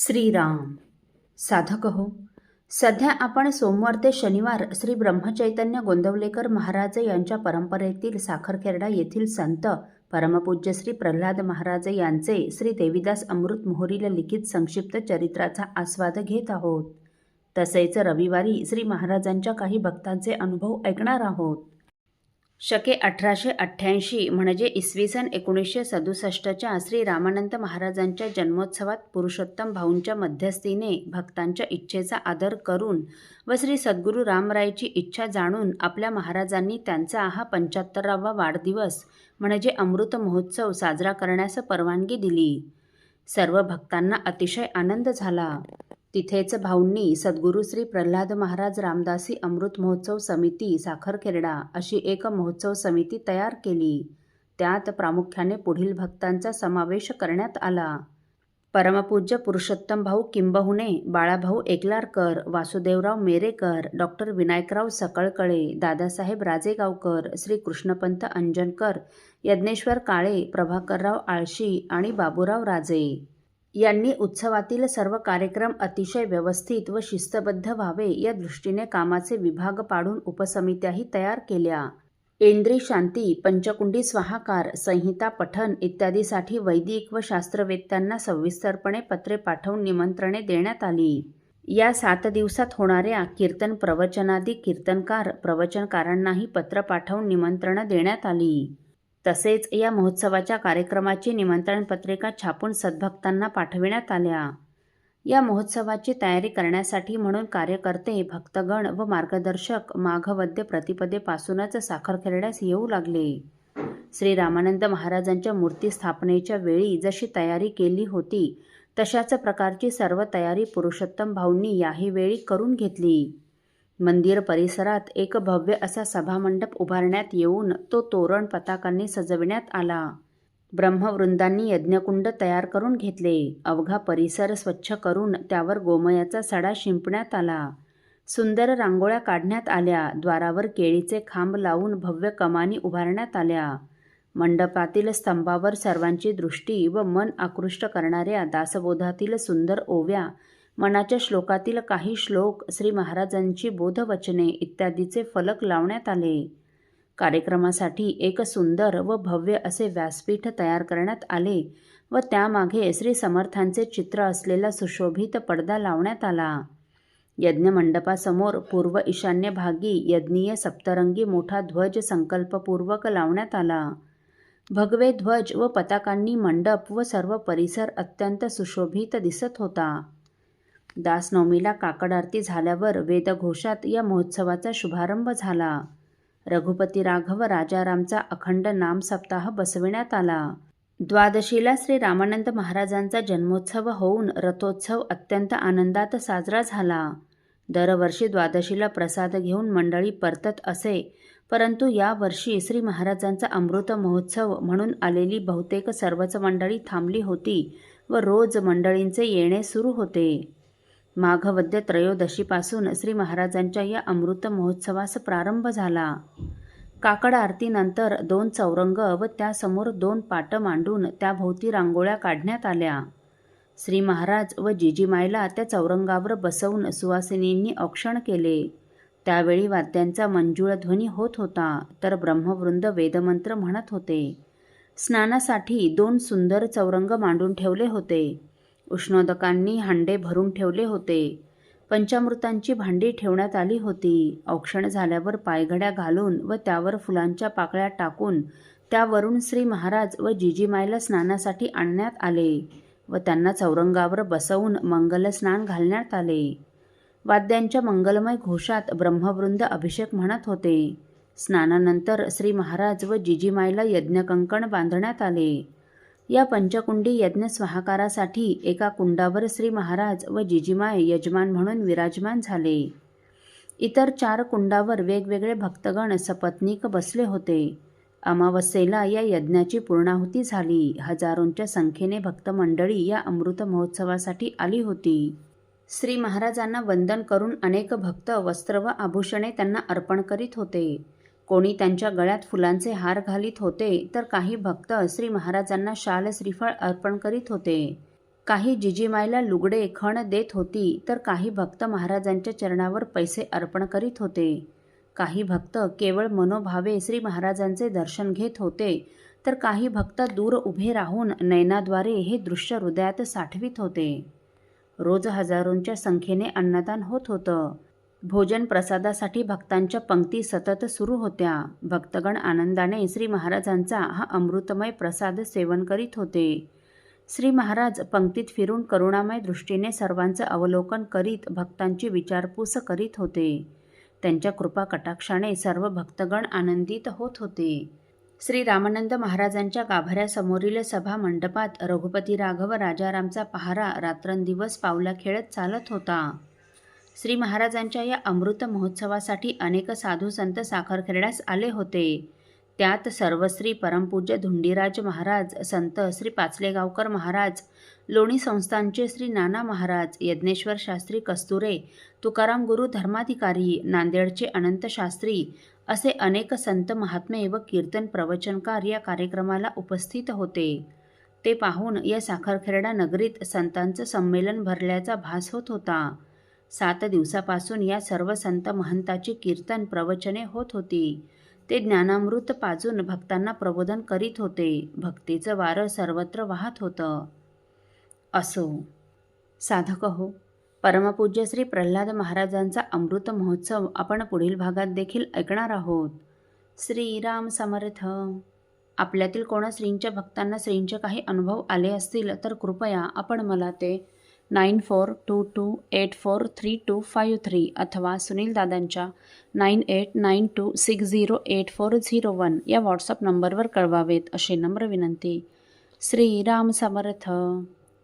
श्रीराम. साधक हो, सध्या आपण सोमवार ते शनिवार श्री ब्रह्मचैतन्य गोंदवलेकर महाराज यांच्या परंपरेतील साखरखेर्डा येथील संत परमपूज्य श्री प्रल्हाद महाराज यांचे श्री देवीदास अमृत मोहोरील लिखित संक्षिप्त चरित्राचा आस्वाद घेत आहोत. तसेच रविवारी श्री महाराजांच्या काही भक्तांचे अनुभव ऐकणार आहोत. शके 1888 म्हणजे इसवी सन 1967च्या श्री रामानंद महाराजांच्या जन्मोत्सवात पुरुषोत्तम भाऊंच्या मध्यस्थीने भक्तांच्या इच्छेचा आदर करून व श्री सद्गुरू रामरायची इच्छा जाणून आपल्या महाराजांनी त्यांचा हा 75वा वाढदिवस म्हणजे अमृत महोत्सव साजरा करण्यास परवानगी दिली. सर्व भक्तांना अतिशय आनंद झाला. तिथेच भाऊंनी सद्गुरू श्री प्रल्हाद महाराज रामदासी अमृत महोत्सव समिती साखरखेर्डा अशी एक महोत्सव समिती तयार केली. त्यात प्रामुख्याने पुढील भक्तांचा समावेश करण्यात आला. परमपूज्य पुरुषोत्तम भाऊ किंबहुने, बाळाभाऊ एकलारकर, वासुदेवराव मेरेकर, डॉक्टर विनायकराव सकळकळे, दादासाहेब राजेगावकर, श्री कृष्णपंत अंजनकर, यज्ञेश्वर काळे, प्रभाकरराव आळशी आणि बाबूराव राजे यांनी उत्सवातील सर्व कार्यक्रम अतिशय व्यवस्थित व शिस्तबद्ध व्हावे या दृष्टीने कामाचे विभाग पाडून उपसमित्याही तयार केल्या. इंद्री शांती, पंचकुंडी स्वाहाकार, संहिता पठन इत्यादीसाठी वैदिक व शास्त्रवेत्यांना सविस्तरपणे पत्रे पाठवून निमंत्रणे देण्यात आली. या 7 दिवसात होणाऱ्या कीर्तन प्रवचनादी कीर्तनकार प्रवचनकारांनाही पत्र पाठवून निमंत्रण देण्यात आली. तसेच या महोत्सवाच्या कार्यक्रमाची निमंत्रण पत्रिका छापून सद्भक्तांना पाठविण्यात आल्या. या महोत्सवाची तयारी करण्यासाठी म्हणून कार्यकर्ते, भक्तगण व मार्गदर्शक माघवद्य प्रतिपदेपासूनच साखरखेर्ड्यास येऊ लागले. श्री रामानंद महाराजांच्या मूर्ती स्थापनेच्या वेळी जशी तयारी केली होती तशाच प्रकारची सर्व तयारी पुरुषोत्तम भाऊंनी याही वेळी करून घेतली. मंदिर परिसरात एक भव्य असा सभामंडप उभारण्यात येऊन तो तोरण पताकांनी सजविण्यात आला. ब्रह्मवृंदांनी यज्ञकुंड तयार करून घेतले. अवघा परिसर स्वच्छ करून त्यावर गोमयाचा सडा शिंपण्यात आला. सुंदर रांगोळ्या काढण्यात आल्या. द्वारावर केळीचे खांब लावून भव्य कमानी उभारण्यात आल्या. मंडपातील स्तंभावर सर्वांची दृष्टी व मन आकृष्ट करणाऱ्या दासबोधातील सुंदर ओव्या, मनाच्या श्लोकातील काही श्लोक, श्री महाराजांची बोधवचने इत्यादीचे फलक लावण्यात आले. कार्यक्रमासाठी एक सुंदर व भव्य असे व्यासपीठ तयार करण्यात आले व त्यामागे श्री समर्थांचे चित्र असलेला सुशोभित पडदा लावण्यात आला. यज्ञमंडपासमोर पूर्व ईशान्य भागी यज्ञीय सप्तरंगी मोठा ध्वज संकल्पपूर्वक लावण्यात आला. भगवे ध्वज व पताकांनी मंडप व सर्व परिसर अत्यंत सुशोभित दिसत होता. दासनवमीला काकड आरती झाल्यावर वेदघोषात या महोत्सवाचा शुभारंभ झाला. रघुपती राघव राजारामचा अखंड नाम सप्ताह बसविण्यात आला. द्वादशीला श्री रामानंद महाराजांचा जन्मोत्सव होऊन रथोत्सव अत्यंत आनंदात साजरा झाला. दरवर्षी द्वादशीला प्रसाद घेऊन मंडळी परतत असे, परंतु यावर्षी श्री महाराजांचा अमृत महोत्सव म्हणून आलेली बहुतेक सर्वच मंडळी थांबली होती व रोज मंडळींचे येणे सुरू होते. माघवद्य त्रयोदशीपासून श्री महाराजांच्या या अमृत महोत्सवास प्रारंभ झाला. काकड आरतीनंतर 2 चौरंग व त्यासमोर 2 पाट मांडून त्याभोवती रांगोळ्या काढण्यात आल्या. श्री महाराज व जिजीमायला त्या चौरंगावर बसवून सुवासिनींनी औक्षण केले. त्यावेळी वाद्यांचा मंजूळ ध्वनी होत होता, तर ब्रह्मवृंद वेदमंत्र म्हणत होते. स्नानासाठी 2 सुंदर चौरंग मांडून ठेवले होते. उष्णोदकांनी हांडे भरून ठेवले होते. पंचामृतांची भांडी ठेवण्यात आली होती. औक्षण झाल्यावर पायघड्या घालून व त्यावर फुलांच्या पाकळ्या टाकून त्यावरून श्री महाराज व जिजीमायला स्नानासाठी आणण्यात आले व त्यांना चौरंगावर बसवून मंगल स्नान घालण्यात आले. वाद्यांच्या मंगलमय घोषात ब्रह्मवृंद अभिषेक म्हणत होते. स्नानानंतर श्री महाराज व जिजीमायला यज्ञकंकण बांधण्यात आले. या पंचकुंडी यज्ञ स्वाहाकारासाठी एका कुंडावर श्री महाराज व जिजीमाय यजमान म्हणून विराजमान झाले. इतर 4 कुंडावर वेगवेगळे भक्तगण सपत्नीक बसले होते. अमावस्येला या यज्ञाची पूर्णाहुती झाली. हजारोंच्या संख्येने भक्तमंडळी या अमृत महोत्सवासाठी आली होती. श्री महाराजांना वंदन करून अनेक भक्त वस्त्र व आभूषणे त्यांना अर्पण करीत होते. कोणी त्यांच्या गळ्यात फुलांचे हार घालीत होते, तर काही भक्त श्री महाराजांना शाल श्रीफळ अर्पण करीत होते. काही जिजीमाईला लुगडे खण देत होती, तर काही भक्त महाराजांच्या चरणावर पैसे अर्पण करीत होते. काही भक्त केवळ मनोभावे श्री महाराजांचे दर्शन घेत होते, तर काही भक्त दूर उभे राहून नयनाद्वारे हे दृश्य हृदयात साठवित होते. रोज हजारोंच्या संख्येने अन्नदान होत होतं. भोजन प्रसादासाठी भक्तांच्या पंक्ती सतत सुरू होत्या. भक्तगण आनंदाने श्री महाराजांचा हा अमृतमय प्रसाद सेवन करीत होते. श्री महाराज पंक्तीत फिरून करुणामय दृष्टीने सर्वांचं अवलोकन करीत भक्तांची विचारपूस करीत होते. त्यांच्या कृपा कटाक्षाने सर्व भक्तगण आनंदित होत होते. श्री रामानंद महाराजांच्या गाभाऱ्यासमोरील सभा मंडपात रघुपती राघव राजारामचा पहारा रात्रंदिवस पावला खेळत चालत होता. श्री महाराजांच्या या अमृत महोत्सवासाठी अनेक साधू संत साखरखेरड्यास आले होते. त्यात सर्वश्री परमपूज्य धुंडीराज महाराज, संत श्री पाचलेगावकर महाराज, लोणी संस्थानचे श्री नाना महाराज, यज्ञेश्वर शास्त्री कस्तुरे, तुकाराम गुरु धर्माधिकारी, नांदेडचे अनंत शास्त्री असे अनेक संत महात्मे व कीर्तन प्रवचनकार या कार्यक्रमाला उपस्थित होते. ते पाहून या साखरखेरडा नगरीत संतांचं संमेलन भरल्याचा भास होत होता. 7 दिवसापासून या सर्व संत महंताची कीर्तन प्रवचने होत होती. ते ज्ञानामृत पाजून भक्तांना प्रबोधन करीत होते. भक्तीचं वारं सर्वत्र वाहत होतं. असो साधक हो, परमपूज्य श्री प्रल्हाद महाराजांचा अमृत महोत्सव आपण पुढील भागात देखील ऐकणार आहोत. श्रीराम समर्थ. आपल्यातील कोणा श्रींच्या भक्तांना श्रींचे काही अनुभव आले असतील तर कृपया आपण मला ते 9422843253 अथवा सुनील दादांच्या 9892608401 या व्हॉट्सअप नंबरवर कळवावेत अशी नम्र विनंती. श्रीराम समर्थ.